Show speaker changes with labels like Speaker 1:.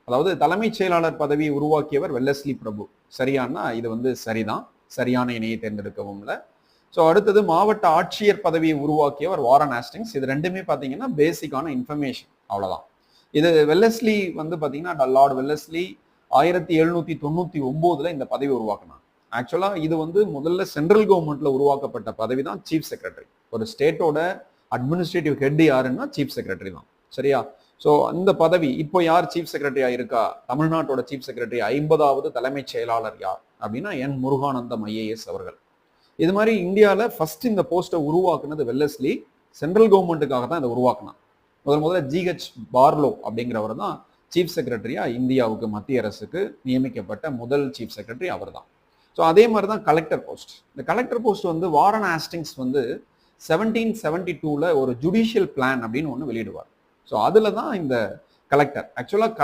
Speaker 1: அதாவது தலைமைச் செயலாளர் பதவியை உருவாக்கியவர் வெல்லஸ்லி பிரபு. சரியானா இது வந்து சரிதான், சரியான இணையை தேர்ந்தெடுக்கவும்ல. ஸோ அடுத்தது மாவட்ட ஆட்சியர் பதவியை உருவாக்கியவர் வாரன் ஆஸ்டிங்ஸ். இது ரெண்டுமே பார்த்தீங்கன்னா பேசிக்கான இன்ஃபர்மேஷன், அவ்வளோதான். இது வெல்லஸ்லி வந்து பார்த்தீங்கன்னா லார்ட் வெல்லஸ்லி 1799 இந்த பதவி உருவாக்குனாங்க. ஆக்சுவலா இது வந்து முதல்ல சென்ட்ரல் கவர்மெண்ட்ல உருவாக்கப்பட்ட பதவி தான் சீஃப் செக்ரட்டரி. ஒரு ஸ்டேட்டோட அட்மினிஸ்ட்ரேட்டிவ் ஹெட் யாருன்னா சீஃப் செக்ரட்டரி தான். சரியா? ஸோ அந்த பதவி இப்போ யார் சீஃப் செக்ரட்டரியா இருக்கா? தமிழ்நாட்டோட சீஃப் செக்ரட்டரி 50வது தலைமைச் செயலாளர் யார் அப்படின்னா என் முருகானந்தம் ஐஏஎஸ் அவர்கள். இது மாதிரி இந்தியாவில் ஃபர்ஸ்ட் இந்த போஸ்ட்டை உருவாக்குனது வெல்லஸ்லி. சென்ட்ரல் கவர்மெண்ட்டுக்காக தான் இதை உருவாக்குனாங்க. முதல்ல ஜிஹெச் பார்லோ அப்படிங்கிறவர் தான் சீஃப் செக்ரட்டரியா இந்தியாவுக்கு மத்திய அரசுக்கு நியமிக்கப்பட்ட முதல் சீஃப் செக்ரட்டரி அவர் தான். ஸோ அதே மாதிரி தான் கலெக்டர் போஸ்ட். இந்த கலெக்டர் போஸ்ட் வந்து வாரன் ஆஸ்டிங்ஸ் வந்து 1772 ஒரு ஜுடிஷியல் பிளான் அப்படின்னு ஒன்று வெளியிடுவார். ஸோ அதில் தான் இந்த கலெக்டர் ஆக்சுவலாக